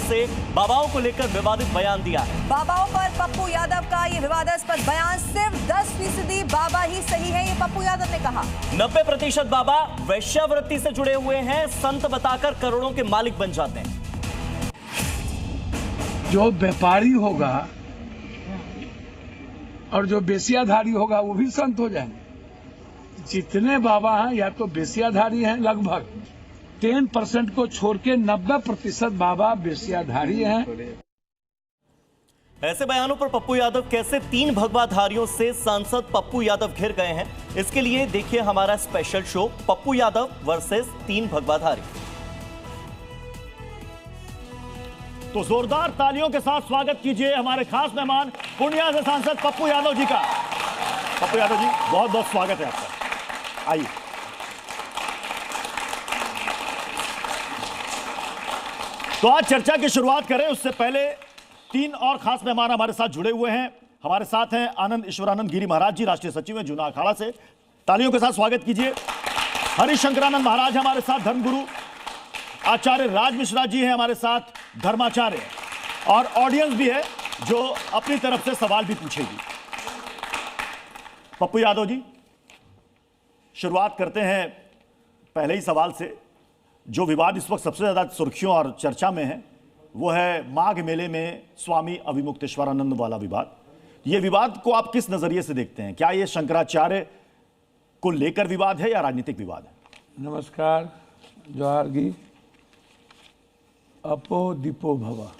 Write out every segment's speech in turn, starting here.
से बाबाओं को लेकर विवादित बयान दिया है। बाबाओं पर पप्पू यादव का ये विवादास्पद बयान, सिर्फ 10% बाबा ही सही है, ये पप्पू यादव ने कहा। 90% बाबा वैश्यावृत्ति से जुड़े हुए हैं, संत बताकर करोड़ों के मालिक बन जाते हैं। जो व्यापारी होगा और जो बेसियाधारी होगा वो भी संत हो जाएंगे। जितने बाबा हैं या तो बेसियाधारी हैं, लगभग 10% को छोड़ के 90% बाबा बेसियाधारी हैं। ऐसे बयानों पर पप्पू यादव कैसे 3 भगवाधारियों से सांसद पप्पू यादव घिर गए हैं, इसके लिए देखिए हमारा special show Pappu Yadav versus 3 भगवाधारी। तो जोरदार तालियों के साथ स्वागत कीजिए हमारे खास मेहमान पूर्णिया से सांसद पप्पू यादव जी का। पप्पू यादव जी, बहुत बहुत स्वागत है आपका, आइए। तो आज चर्चा की शुरुआत करें उससे पहले 3 और खास मेहमान हमारे साथ जुड़े हुए हैं। हमारे साथ हैं आनंद ईश्वरानंद गिरी महाराज जी, राष्ट्रीय सचिव हैं जूना अखाड़ा से, तालियों के साथ स्वागत कीजिए। हरिशंकरानंद महाराज हमारे साथ, धर्मगुरु। आचार्य राज मिश्रा जी हैं हमारे साथ, धर्माचार्य। और ऑडियंस भी है जो अपनी तरफ से सवाल भी पूछेगी। पप्पू यादव जी, शुरुआत करते हैं पहले ही सवाल से। जो विवाद इस वक्त सबसे ज्यादा सुर्खियों और चर्चा में है वो है माघ मेले में स्वामी अभिमुक्तेश्वरानंद वाला विवाद। ये विवाद को आप किस नजरिए से देखते हैं? क्या ये शंकराचार्य को लेकर विवाद है या राजनीतिक विवाद है? नमस्कार, जोहार गी, अपो दीपो भवा।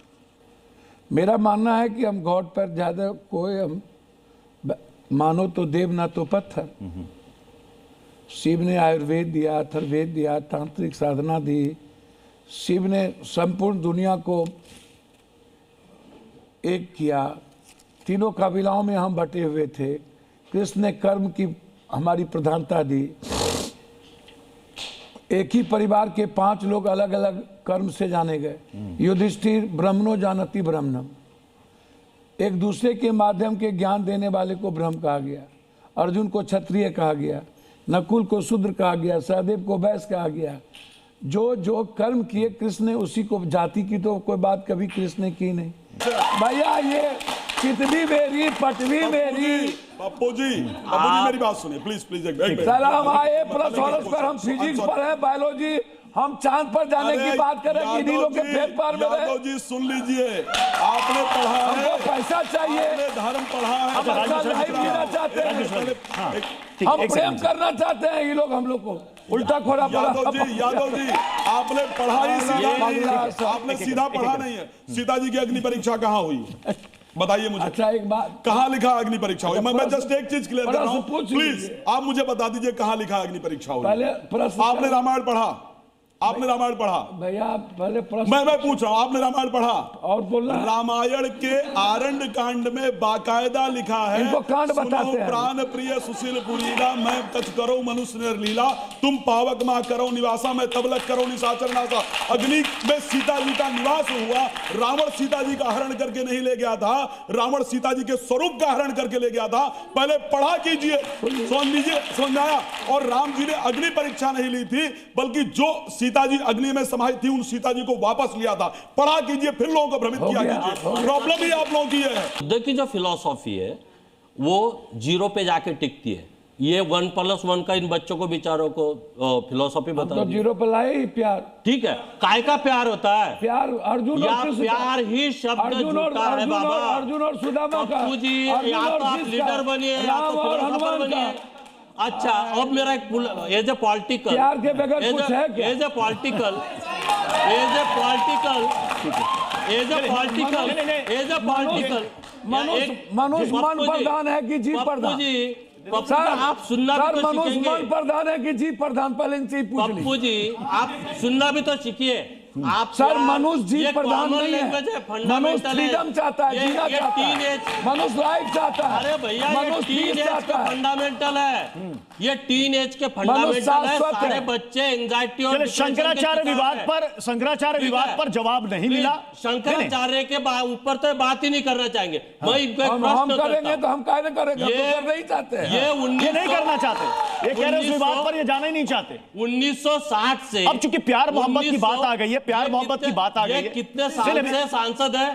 मेरा मानना है कि हम गॉड पर ज्यादा कोई हम मानो तो देव ना तो पत्थर। शिव ने आयुर्वेद दिया, अथर्ववेद दिया, तांत्रिक साधना दी। शिव ने संपूर्ण दुनिया को एक किया। तीनों कबीलाओं में हम बटे हुए थे। कृष्ण ने कर्म की हमारी प्रधानता दी। एक ही परिवार के 5 लोग अलग अलग कर्म से जाने गए। युधिष्ठिर ब्रह्मणो जानति ब्रह्मणम, एक दूसरे के माध्यम के ज्ञान देने वाले को ब्रह्म कहा गया। अर्जुन को क्षत्रिय कहा गया, नकुल को शूद्र कहा गया, सहदेव को वैश्य कहा गया। जो जो कर्म किए कृष्ण ने उसी को, जाति की तो कोई बात कभी कृष्ण ने की नहीं। भैया ये कितनी मेरी पटवी मेरी। पप्पू जी मेरी बात सुनिए प्लीज प्लीज। सर हम आए प्लस ऑनर्स पर, हम फिजिक्स पर है, बायोलॉजी, हम चांद पर जाने की बात करें कि नीलों के पेट पर में यादव जी सुन लीजिए, आपने पढ़ा है, हमको पैसा चाहिए, आपने धर्म पढ़ा है, हम अच्छा लाइफ जीना चाहते हैं, हम प्रेम करना चाहते हैं। ये लोग हम लोग को उल्टा खोरा पड़ा। यादव जी आपने पढ़ा ही सीधा, आपने सीधा पढ़ा नहीं है। सीता जी की अग्नि परीक्षा कहाँ हुई बताइए मुझे। अच्छा एक बात, कहाँ लिखा अग्नि परीक्षा हुई? मैं जस्ट एक चीज क्लियर कर रहा हूँ, प्लीज आप मुझे बता दीजिए कहाँ लिखा अग्नि परीक्षा हुई। आपने रामायण पढ़ा? आपने रामायण पढ़ा? भैया पहले मैं पूछ रहा हूँ, आपने रामायण पढ़ा? और बोलना, रामायण के आरण्ड कांड में बाकायदा लिखा है, इनको कांड बताते हैं। प्राण प्रिय सुशील पुरीला, मैं कच करो मनुष्य निर्लीला, तुम पावक माह करो निवासा, मैं तबलक करो निशाचर नासा। अग्नि में सीता जी का निवास हुआ। रावण सीता जी का हरण करके नहीं ले गया था, रावण सीता जी के स्वरूप का हरण करके ले गया था। पहले पढ़ा कीजिए, सुन लीजिए, समझाया। और राम जी ने अग्नि परीक्षा नहीं ली थी, बल्कि जो सीता जी अग्नि में समाहित थी उन सीता जी को वापस लिया था। पढ़ा कीजिए, फिर लोगों को भ्रमित किया कीजिए। प्रॉब्लम ही आप लोगों की है। बुद्ध की जो फिलॉसफी है वो 0 पे जाके टिकती है। ये 1+1 का इन बच्चों को बेचारों को फिलॉसफी बता तो 0 पे लाए ही प्यार। ठीक है, काय का प्यार होता है? प्यार अर्जुन या प्यार ही शब्द झूठा है बाबा। अर्जुन और सुदामा का। पप्पू जी या तो आप लीडर बनिए या तो फिलोसोफर बनिए। अच्छा, अब मेरा एक एज ए पॉलिटिकल, प्यार के बगैर कुछ है क्या? एज ए पॉलिटिकल मनुष्य मन प्रधान है कि जीव प्रधान? पप्पू जी आप सुनना भी तो मनुष्य सीखेंगे। मन प्रधान है कि जीव प्रधान? पहले इनसे पूछ लीजिए। पप्पू जी आप सुनना भी तो सीखिए। आप सर मनुष्य जीव प्रधान नहीं है, मनुष्य फ्रीडम चाहता है, जीना चाहता है, मनुष्य लाइफ चाहता है। अरे भैया मनुष्य टीन एज के फंडामेंटल है, ये टीन एज के फंडामेंटल है। सारे बच्चे एंजाइटी और शंकराचार्य विवाद पर जवाब नहीं मिला। शंकराचार्य के ऊपर तो बात ही नहीं करना चाहेंगे। मैं इनको एक प्रश्न हम करेंगे तो हम काहे न करेंगे? ये नहीं चाहते, ये नहीं करना चाहते, ये कह रहे उस विवाद पर ये जाना ही नहीं चाहते। 1960 से अब चूंकि प्यार मोहब्बत की बात आ गई है, प्यार मोहब्बत की बात आ गई ये है। कितने साल से सांसद है?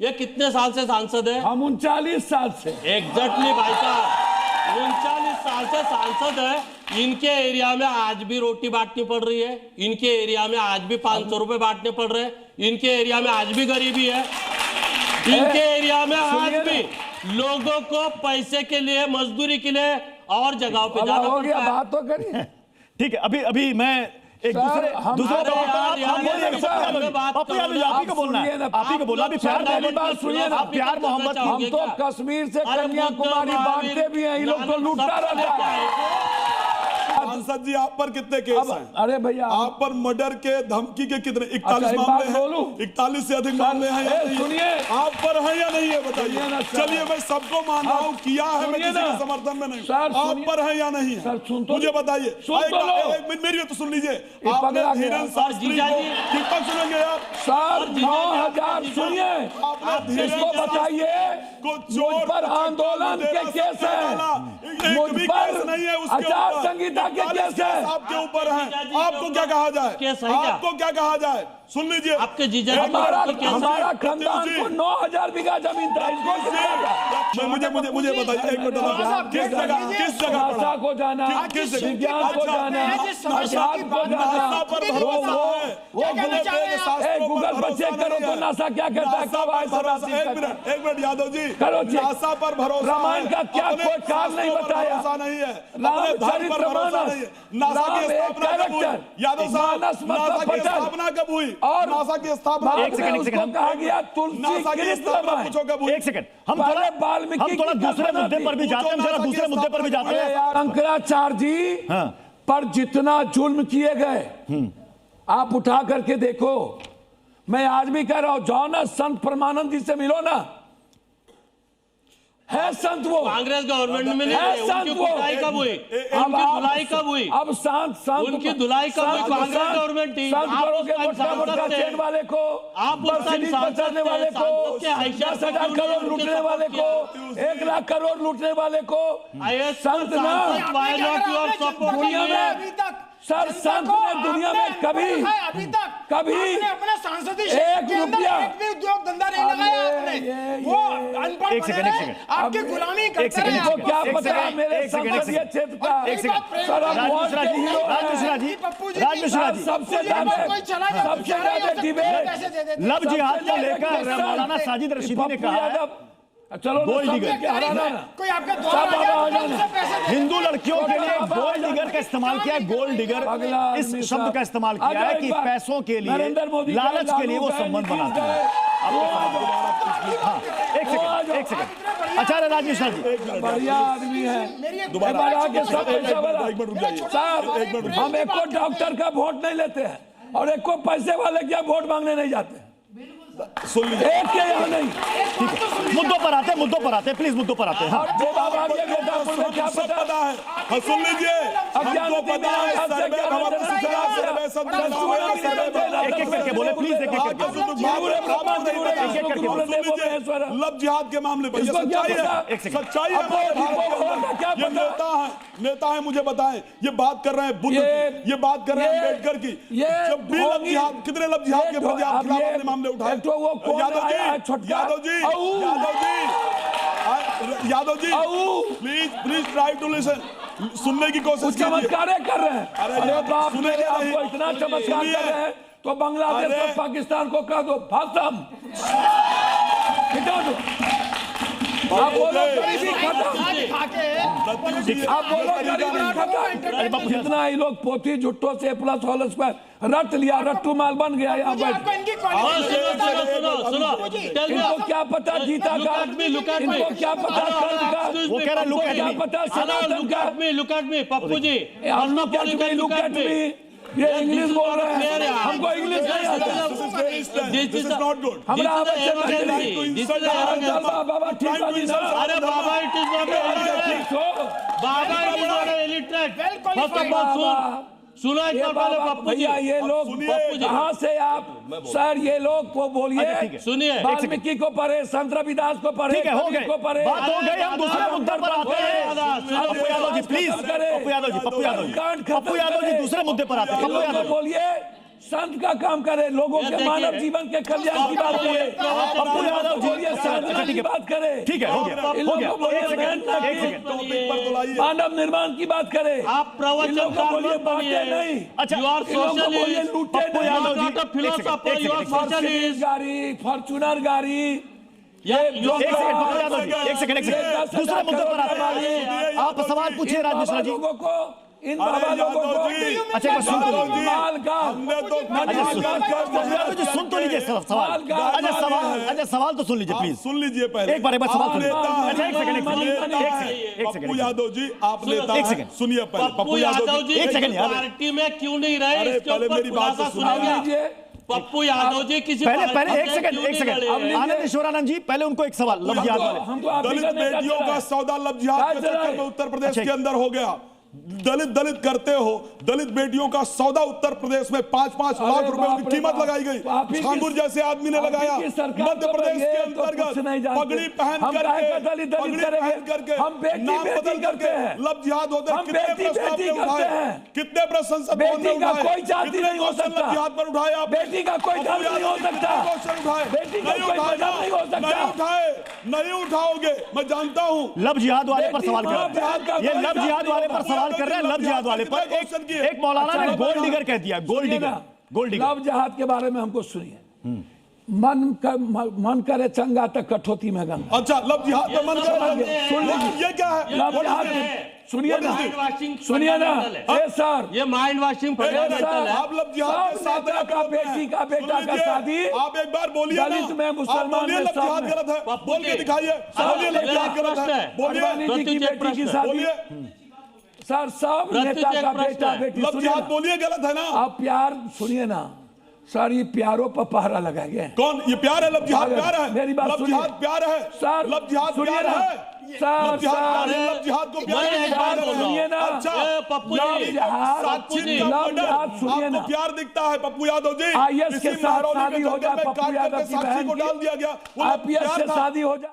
ये कितने साल से सांसद है? हम 39 साल से। एग्जैक्टली भाई साहब, 39 साल से सांसद है। इनके एरिया में आज भी रोटी बांटनी पड़ रही है, इनके एरिया में आज भी 500 रुपए बांटने पड़ रहे हैं, इनके एरिया में आज भी गरीबी है, इनके एरिया में आज भी लोगों को पैसे के लिए, मजदूरी के लिए और जगहों पे जाना हो गया, पड़ता है। बात तो करिए। ठीक है, अभी मैं एक सर, दूसरे हम- दूसरे अरे बात- यार, आप यार, बोलिए, यार, पप्पू यादव जी, बात पप्पू यादव जी, करो ना। आप ही को बोलना है, सुनिए ना, आप ही को बोलना। अभी प्यार लोग मोहब्बत बात सुनिए ना, आप प्यार मोहब्बत हम तो कश्मीर से अरे कन्याकुमारी बुद्ध, बांटते भी हैं, ये लोग तो सब लूटता रहता है। सांसद जी आप पर कितने केस अब हैं? अरे भैया, आप पर मर्डर के, धमकी के कितने? 41 एक मामले बात बोलूं? हैं। 41 से अधिक मामले हैं या ए, नहीं? सुनिए। आप पर है या नहीं है सुनिए ना, बताइए। सर। चलिए मैं सबको मान रहा हूँ, किया है, मैं सुनिए किसी ना। के समर्थन में नहीं। सर, आप सुनिए। पर है या नहीं है? सर, सुन तो मुझे लो। बताइए। सुन तो लो। एक मिनट मेरी तो सुन लीजिए। ये आपने पगला गया। धीरेन्द्र शास्त्री जीजा को जी। कितना सुनेंगे आप? सर 9000 सुनिए, आपने धीरेन्द्र इसको बताइए, को मुझ पर आंदोलन के केस है, मुझ मुझ पर नहीं है उसके आचार ऊपर। संहिता के 41 केस है। आपके ऊपर है। जीजा जी आपको क्या कहा जाए? केस है क्या? आपको क्या कहा जाए? सुन लीजिए। आपके जीजा जी हमारा को केस है। हमारा खानदान को 9000 बीघा जमीन था, इसको मुझे बताइए, एक मिनट किस जगह भाषा को जाना, किस जगह? विज्ञान को जाना, अध्यात्म को जाना, नासा पर भरोसा है। वो गूगल पर चेक करो तो नासा क्या कहता है, कब आए सब एक मिनट यादव जी, करो चेक। नासा पर भरोसा रामायण का क्या अपने कोई काल नहीं शास्त्रों पर बताया? भरोसा नहीं है, अपने धर्म पर भरोसा नहीं है। नासा राम की एक स्थापना कब हुई? कैरेक्टर, यादव साहब, मानस मतलब नासा की पटल। स्थापना कब हुई? और नासा की स्थापना बाद एक सेकंड, में उसको कहा गया तुलसी नासा की कृष्ण स्थापना रामायण। पूछो कब हुई? एक सेकंड, हम पहले थोड़ा वाल्मीकि दूसरे की कल्पना मुद्दे पर भी थी। जाते हैं, हम जरा दूसरे मुद्दे पर भी जाते अरे हैं। यार, शंकराचार्य जी हाँ। पर जितना जुल्म किए गए, आप उठा करके देखो। मैं आज भी कह रहा हूं, जाओ ना संत परमानंद जी से मिलो ना, है संत वो। कांग्रेस गवर्नमेंट में नहीं है थे, संत उनकी वो। धुलाई कब हुई? अब उनकी आप- धुलाई कब हुई? अब संत उनकी धुलाई कब हुई? कांग्रेस गवर्नमेंट थी। संत आप करोगे उस टाइम मोटा मोटा सांसद थे। चेन वाले को, आप उस टाइम मर्सिडीज सांसद बचाने थे, वाले को, सांसद के हैसियत 10,000 से करोड़ उनके लूटने सपोर्ट वाले को, किया। 1 लाख करोड़ लूटने वाले को IAS संत ना। why not you are supporting दुनिया में it? अभी तक सर, संत ने दुनिया में कभी अभी तक कभी आपने अपने सांसदी एक क्षेत्र के अंदर रुपया- एक भी उद्योग धंधा नहीं अब लगाया ये- आपने। ये- वो ये- अनपढ़ एक बने सेकंड, एक रहे, सेकंड। आपकी गुलामी करते सेकंड, रहे। एक को सेकंड, क्या एक पता सेकंड, मेरे एक सेकंड, एक संसदीय सेकंड। क्षेत्र का। एक सेकंड। सर, हम राज वोट मिश्रा के जी, हीरो राज हैं। मिश्रा जी, पप्पू जी राज मिश्रा जी, सबसे मुझे ज्यादा कोई चला गया, सबसे बेचारा ज्यादा उसे डिबेट पैसे दे देते। लब जिहाद को सबसे लेकर ज्यादा मौलाना साजिद रशीदी ने पप्पू कहा है, यादव, चलो ना, गोल्ड सब डिगर। लेके हराना ना। कोई आपके सब द्वार आ बाबा जाए आ तो जाना। उसे पैसे दे हिंदू लड़कियों के लिए बाबा, गोल्ड डिगर का इस्तेमाल किया है, गोल्ड डिगर अगला इस आदमी शब्द साहब। का इस्तेमाल आ किया जाओ है एक कि बार। पैसों के लिए, नरेंद्र मोदी गए, लालच के लिए वो लालू गए, संबंध नीतीश बनाते हैं। गए। हाँ, एक सेकंड, एक सेकंड। आचार्य राज मिश्रा जी, बढ़िया आदमी है, दोबारा आके सब पैसा वाला। एक मिनट रुक जाइए। साहब, हम एक को डॉक्टर का वोट नहीं लेते हैं और एक को पैसे वाले क्या वोट मांगने नहीं जाते हैं। सुन लीजिए। एक के यहाँ नहीं। मुद्दों पर आते हैं, मुद्दों पर आते हैं, प्लीज मुद्दों पर आते हैं। हाँ। और जो बाबा के बेटापुर में क्या सब पता पता है। हाँ, सुन लीजिए, हमको पता है सर्वे हम अपने सर्वे सब एक एक करके बोले, प्लीज एक एक करके। लब जिहाद के मामले पर ये इसको क्या सच्चाई पता? है, सच्चाई है हमारे भारत के अंदर। क्या ये पता? नेता है, मुझे बताएं, ये बात कर रहे हैं बुद्ध की, ये बात कर रहे हैं अम्बेडकर की। जब भी लब जिहाद, कितने लब जिहाद के प्रति आप खिलाफ आपने मामले उठाए? Yadav ji, please try to listen, सुनने की कोशिश कीजिए। चमत्कार कर रहे हैं। अरे अरे बाप रे, सुनिए आपको नहीं। इतना चमत्कार सुनिए। कर रहे हैं तो बांग्लादेश अरे। और पाकिस्तान को कह दो खत्म, मिटा दो। आप बोलो गरीबी खत्म, आप बोलो गरीबी खत्म। जितना ये लोग पोथी झुट्टो से प्लस होल स्क्वायर रट लिया, रट्टू माल बन गया यहाँ आपको पर। इनकी सुनो, टेल मी। इनको क्या पता गीता का, Look at me, look at me. इनको क्या पता कर्म का, वो कह रहा है, look at क्या me. पता सनातन का। Look at me Pappu ji. हम लोग क्या लुक एट मी, ये इंग्लिश बोल रहे हैं, हमको इंग्लिश नहीं आता। This is not good. हमरा This is आवश्यक arrogance. नहीं। This is arrogance. बाबा ठीक बानी ना। अरे बाबा, इट इज नॉट ठीक हो। बाबा, it is not illiterate. Well qualified. First of all सुनो एक ये बार पहले बाबा, पप्पू जी। भैया ये लोग सुनिए। कहाँ से आप सर, ये लोग को अच्छा, ठीक है। बोलिए, सुनिए, एक वाल्मीकि को पढ़े, संत रविदास को पढ़े, ठीक है, हो कबीर गए, को पढ़े। बात हो गई, हम दूसरे मुद्दे पर आते हैं। पप्पू यादव जी, प्लीज, पप्पू यादव जी, पप्पू यादव जी, पप्पू यादव जी दूसरे मुद्दे पर आते हैं। पप्पू यादव जी, बोलिए संत का काम करे, लोगों ये के देखिए। मानव जीवन के कल्याण की बात करे, पप्पू यादव जी, बोलिए साधना की बात करे, ठीक है, हो गया, इन हो लोगों गया। को बोलिए एक सेकंड, मेहनत एक सेकंड। टॉपिक पर तो लाइए। मानव निर्माण की बात करे, आप इन लोगों को प्रवचनकार बोलिए मत बांटे बनिए। नहीं, अच्छा, You are इन लोगों को बोलिए socialist. लूटे पप्पू नहीं, Yadav ji, You are not a philosopher, एक you are second, Mercedes socialist. गाड़ी, फॉर्चूनर गाड़ी, या ये you are एक सेकंड, पप्पू यादव जी, socialist. एक सेकंड, एक सेकंड। दूसरे मुद्दे पर आते हैं। आप सवाल पूछिए इन राजेश बाबा जी। लोगों को, इन अरे बाबा लोगों यादव को जी, अच्छा, एक बार सुन तो लीजिए। माल का हमने तो यादव जी सुन तो लीजिए सवाल। अच्छा, सवाल तो सुन लीजिए प्लीज। सुन लीजिए पहले। एक बार सवाल सुन लीजिए। आप अच्छा, एक सेकंड, पप्पू एक यादव जी, आप नेता एक हैं। सेकंड। सुनिए पहले। पप्पू यादव जी एक सेकंड यार। पार्टी में क्यों नहीं रहे, अरे इसके पहले ऊपर मेरी बात तो खुलासा सुनिए। सुना लीजिए। पप्पू यादव जी किसी पहले पार्टी एक में सेकंड, क्यों एक नहीं सेकंड। लड़े? आनंद ईश्वरानंद जी, पहले उनको एक सवाल लफ्ज याद वाले। हमको आप दलित बिगड़ने का बेटियों चल का रहा है। सौदा लफ्ज जिहाद के चक्कर में उत्तर प्रदेश के अंदर हो गया। दलित करते हो, दलित बेटियों का सौदा उत्तर प्रदेश में 5-5 लाख अरे रुपए बाप की रे कीमत बाप। लगाई गई। आप ही की- छांगुर जैसे आदमी ने आप ही लगाया। की सरकार मध्य को प्रदेश के लगे तो अंतर्गत कुछ नहीं जानते। पगड़ी पहन हम काहे का करके दलित पगड़ी करेंगे? पहन करके हम बेटी नाम बेटी बदल करते करके हैं। लफ्ज जिहाद होते हैं। हम कितने बेटी प्रश्न आपने बेटी उठाए? करते हैं। कितने प्रश्न संसद भवन में बेटी का उठाए? कोई जाति कितने नहीं हो क्वेश्चन सकता। लफ्ज जिहाद पर उठाए आप? बेटी का कोई पप्पू धर्म नहीं हो यादव सकता। कितने क्वेश्चन उठाए? बेटी का नहीं कोई उठाए मजहब ना। नहीं हो सकता। नहीं उठाओगे, मैं जानता हूँ। लफ्ज जिहाद वाले पर बेटी सवाल कर माँ रहे हैं। का ये कोई लफ्ज जिहाद वाले पर सवाल कर रहे हैं। लफ्ज जिहाद वाले पर एक मौलाना ने अच्छा, गोल्ड डिगर कह दिया। Gold digger, gold digger. Love जहाद के बारे में हमको सुनिए। मन करे चंगा तक कठौती में गंगा। अच्छा, लफ्ज जिहाद पर मन करे। सुन लीजिए। ये क्या है? लव जहाद सुनिए ना, सुनिए ना। ए सर, ये माइंड वॉशिंग फंडामेंटल है। आप लफ्ज जिहाद के साथ नेता का बेटी का बेटा का शादी आप एक बार बोलिए ना। दलित में, मुसलमान आप बोलिए में, लफ्ज सब जिहाद में। गलत है। पप्पू बोल के जी। दिखाइए। बोलिए लफ्ज जिहाद गलत प्रश्न है। है। बोलिए, अडवाणी जी की प्रत्युत बेटी की प्रश्न। शादी, बोलिए। सर सब प्रत्युत नेता एक का प्रश्न बेटा है। बेटी, लफ्ज सुनिए जिहाद ना। बोलिए, गलत है ना? आप प्यार सुनिए ना सर, ये प्यारों पर पहरा लगाएंगे। कौन ये प्यार है? लफ्ज जिहाद प्यार है? मेरी बात लफ्ज सुनिए। जिहाद प्यार है? सर लफ्ज जिहाद सुनिए प्यार ना। है? सर लफ्ज जिहाद सर लफ्ज जिहाद को प्यार मैं है? एक बात बोल रहा हूं। है? अच्छा, ए, पप्पू लव जी, जिहाद, पप्पू जी, लव जिहाद सुनिए ना। आपको प्यार दिखता है पप्पू यादव जी? आईएएस के इसी साथ महरौली शादी के हो चक्कर जाए में पप्पू काट यादव करके की साक्षी बहन को की, डाल दिया गया। वो आईपीएस प्यार से था। शादी हो जाए।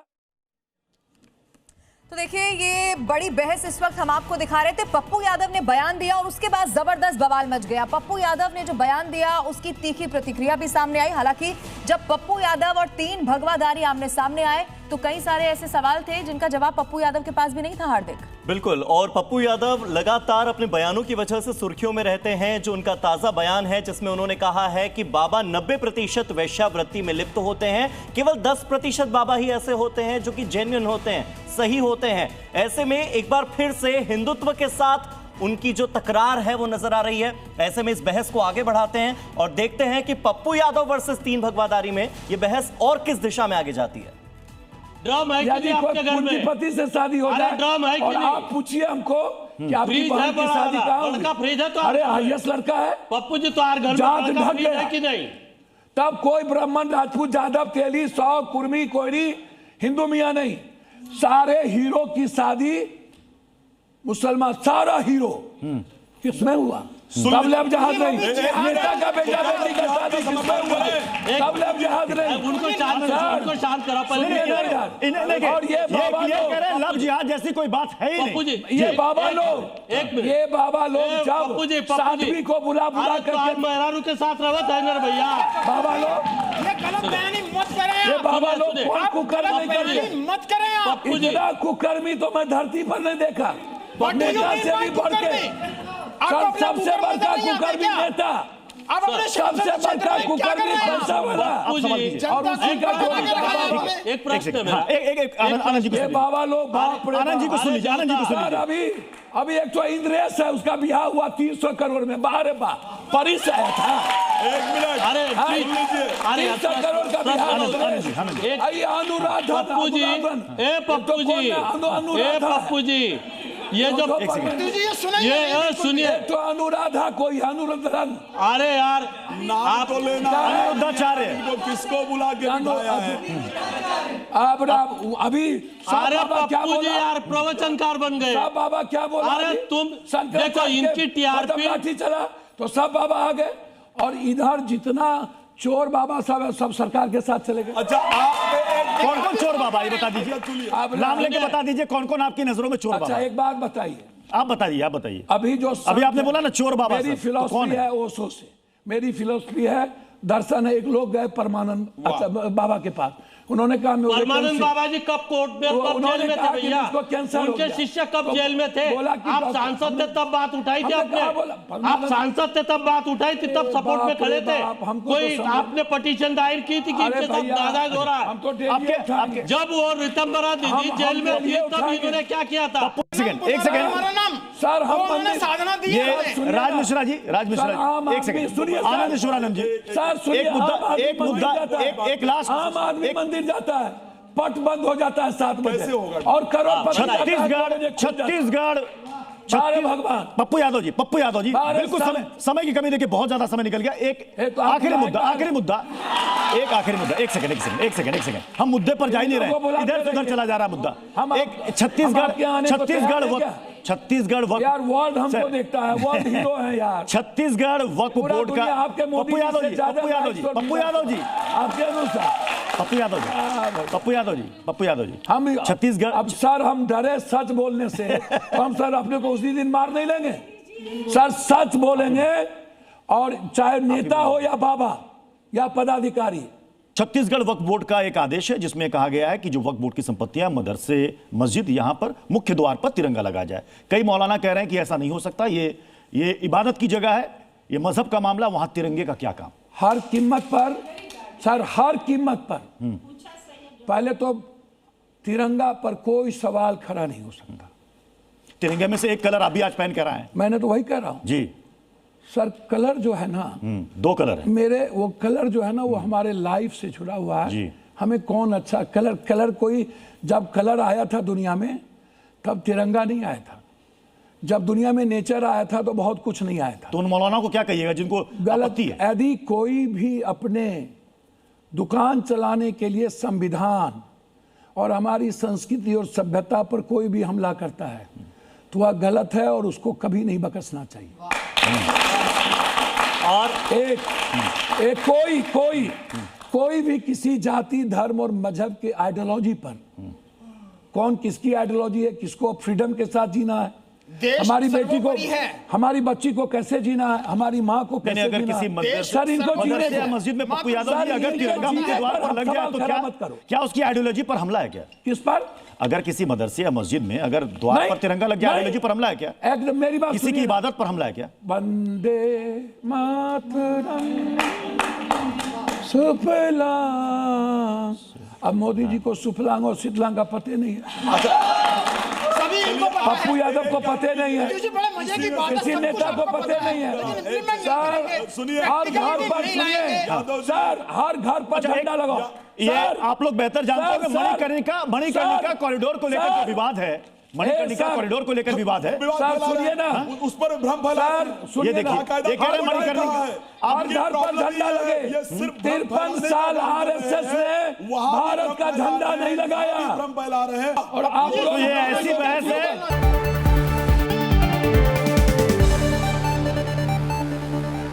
तो देखिए, ये बड़ी बहस इस वक्त हम आपको दिखा रहे थे। पप्पू यादव ने बयान दिया और उसके बाद जबरदस्त बवाल मच गया। पप्पू यादव ने जो बयान दिया उसकी तीखी प्रतिक्रिया भी सामने आई। हालांकि जब पप्पू यादव और 3 भगवाधारी आमने सामने आए तो कई सारे ऐसे सवाल थे जिनका जवाब पप्पू यादव के पास भी नहीं था। हार्दिक, बिल्कुल, और पप्पू यादव लगातार अपने बयानों की वजह से सुर्खियों में रहते हैं। जो उनका ताजा बयान है जिसमें उन्होंने कहा है कि बाबा 90% वेश्यावृत्ति में लिप्त होते हैं, केवल 10% बाबा ही ऐसे होते हैं जो कि जेन्युइन होते हैं, सही होते हैं। ऐसे में एक बार फिर से हिंदुत्व के साथ उनकी जो तकरार है वो नजर आ रही है। ऐसे में इस बहस को आगे बढ़ाते हैं और देखते हैं कि पप्पू यादव वर्सेस 3 भगवाधारी में ये बहस और किस दिशा में आगे जाती है। ड्रम है कि यदि नहीं कोई आपके घर में? पूंजीपति से शादी हो अरे जाए ड्रम है कि और नहीं? आप पूछिए हमको कि आपकी फ्रिज है बहन की बड़ा शादी वाला, कहाँ बड़का होगी? फ्रिज है तो अरे आपका घर आईएएस लड़का है, पप्पू जी तो आर घर में जात बड़का ढक फ्रिज है गया। कि नहीं? तब कोई ब्राह्मण, राजपूत, यादव, तेली, सौ, कुर्मी, कोयरी, हिंदू मियां नहीं, सारे हीरो की शादी मुसलमान, सारा हीरो किसमें हुआ? तब लव जहाज नहीं। नेता का बेटा बेटी का शादी किसमें हुआ? तब लव जहाज नहीं। उनको शांत करा सुनिए पहले। ना यार। और ये ये बाबा क्लियर लोग, कह रहे हैं लफ्ज जिहाद जैसी कोई बात है ही पप्पू नहीं। जी, ये बाबा एक लोग, मिनट। ये बाबा लोग पप्पू जी, जब पप्पू जी। साध्वी को बुला अरे तो आप करके, मेहरारू के साथ रहो धैर्य भैया। बाबा लोग, ये गलत बयानी मत करें ये आप। बाबा लोग सुनिए, कौन आप कुकर्म गलत नहीं करते? बयानी मत करें आप। पप्पू जी, इतना कुकर्मी तो मैं धरती पर नहीं देखा। What do you नेता mean से by भी बढ़ के कुकर्मी? आप अपने सबसे कुकर्म बड़का में नहीं आते कुकर्मी क्या? नेता, आप अपने सबसे बड़का कुकर्मी पैसा वाला, पप्पू सवाल जी, कीजिए। और उसी का जो एक प्रश्न है मेरा। एक आनंद जी को ये सुनिए। बाबा लोग, बाप रे आनंद जी को बाप। सुन लीजिए, आनंद जी को सुन सर लीजिए। अभी एक तो इंद्रेश है, उसका ब्याह हुआ 300 करोड़ में, बाहर परी से आया था। एक मिनट, अरे सुन लीजिए। अरे 300 करोड़ का ब्याह एक अनुराधा, पप्पू जी, ए पप्पू जी, ए पप्पू जी, ये जो ये सुनिए, ये सुनिए, तो अनुराधा कोई अनुरुद्रन, अरे यार नाम आप तो लेना है। अनुरुद्धाचार्य। इनको किसको बुला के बिठाया है? अभी सब अरे बाबा क्या पप्पू जी बोला? यार प्रवचनकार बन गए। सब बाबा क्या बोला? अरे अभी? तुम शंकराचार्य देखो इनकी के TRP मतलब लाठी चला तो सब बाबा आ गए, और इधर जितना चोर बाबा सब सरकार के साथ चले गए। अच्छा, आप कौन कौन चोर बाबा ये बता दीजिए, सुनिए। अब नाम लेके बता दीजिए कौन कौन आपकी नजरों में चोर अच्छा बाबा। एक बात बताइए, आप बताइए, आप बताइए। अभी जो अभी आपने बोला ना चोर बाबा मेरी सब, तो कौन फिलॉसफी है? है ओशो से, मेरी फिलोसफी है, दर्शन है। एक लोग गए परमानंद बाबा के पास, उन्होंने कहा परमानंद बाबा जी कब कोर्ट में कब जेल में थे भैया? उनके शिष्य कब जेल में थे? आप सांसद थे तब बात उठाई थी आपने? आप सांसद थे तब बात उठाई थी, तब सपोर्ट में खड़े थे? कोई आपने पिटीशन दायर की थी कि इनके साथ नाजायज हो रहा है? जब वो रितंबरा दीदी जेल में थी तब इन्होंने क्या किया था? एक सेकंड सर, हम साधना दी ये राज मिश्रा जी, एक सेकंड, आनंद ईश्वरानंद जी, सर एक मुद्दा एक लास्ट, आम आदमी मंदिर जाता है, पट बंद हो जाता है 7 बजे और करोड़पति छत्तीसगढ़ भगवान पप्पू यादव जी बिल्कुल समय की कमी, देखिए बहुत ज्यादा समय निकल गया। एक आखिरी मुद्दा एक सेकंड, हम मुद्दे पर जा ही नहीं रहे, इधर से उधर चला जा रहा मुद्दा। एक छत्तीसगढ़ यार वर्ल्ड हमको देखता है, वर्ल्ड हीरो है यार। छत्तीसगढ़ वक्फ बोर्ड का आपके पप्पू यादव जी आपके अनुसार पप्पू यादव जी हम छत्तीसगढ़। अब सर हम डरे सच बोलने से, हम सर अपने को उसी दिन मार नहीं लेंगे सर, सच बोलेंगे, और चाहे नेता हो या बाबा या पदाधिकारी। छत्तीसगढ़ वक्फ बोर्ड का एक आदेश है जिसमें कहा गया है कि जो वक्फ बोर्ड की संपत्तियां, मदरसे, मस्जिद, यहां पर मुख्य द्वार पर तिरंगा लगा जाए। कई मौलाना कह रहे हैं कि ऐसा नहीं हो सकता, ये इबादत की जगह है, ये मजहब का मामला, वहां तिरंगे का क्या काम? हर कीमत पर सर, हर कीमत पर। पहले तो तिरंगा पर कोई सवाल खड़ा नहीं हो सकता। तिरंगे में से एक कलर अभी आज पहन कर आए हैं। मैंने तो वही कह रहा हूं जी सर, कलर जो है ना, 2 कलर है मेरे, वो कलर जो है ना वो हमारे लाइफ से जुड़ा हुआ है जी। हमें कौन अच्छा कलर कोई, जब कलर आया था दुनिया में तब तिरंगा नहीं आया था, जब दुनिया में नेचर आया था तो बहुत कुछ नहीं आया था। तो उन मौलाना को क्या कहिएगा जिनको गलत है? यदि कोई भी अपने दुकान चलाने के लिए संविधान और हमारी संस्कृति और सभ्यता पर कोई भी हमला करता है तो वह गलत है और उसको कभी नहीं बख्शना चाहिए। और एक कोई भी किसी जाति, धर्म और मजहब के आइडियोलॉजी पर, कौन किसकी आइडियोलॉजी है, किसको फ्रीडम के साथ जीना है, हमारी बेटी को, हमारी बच्ची को कैसे जीना है, हमारी माँ को कैसे अगर जीना किसी है, सर इनको जीने दो। मस्जिद में पप्पू यादव जी अगर तिरंगा मुख्य द्वार पर लग जाए तो क्या उसकी आइडियोलॉजी पर हमला है क्या? किस पर? अगर किसी मदरसे या मस्जिद में अगर द्वार पर तिरंगा लग जाए, आइडियोलॉजी पर हमला है क्या? एकदम मेरी बात, किसी की इबादत पर हमला है क्या? वंदे मातरम सुफलाम। अब मोदी जी को सुफलांग और शीतलांग का पते नहीं है, पप्पू यादव को पते नहीं है, किसी नेता को पते नहीं है। सर हर घर पर, सुनिए सर, हर घर पर झंडा लगाओ। ये आप लोग बेहतर जानते हैं मणिकर्णिका कॉरिडोर को लेकर जो विवाद है, मणिकर्णिका कॉरिडोर को लेकर विवाद है। सर सुनिए ना, उस पर भ्रम फैला, सुनिए ना, ये कह रहे हैं मणिकर्णिका, हर घर पर झंडा लगे। 53 साल आरएसएस ने भारत का झंडा नहीं लगाया, भ्रम फैला रहे हैं। और आप लोग, ये ऐसी बहस है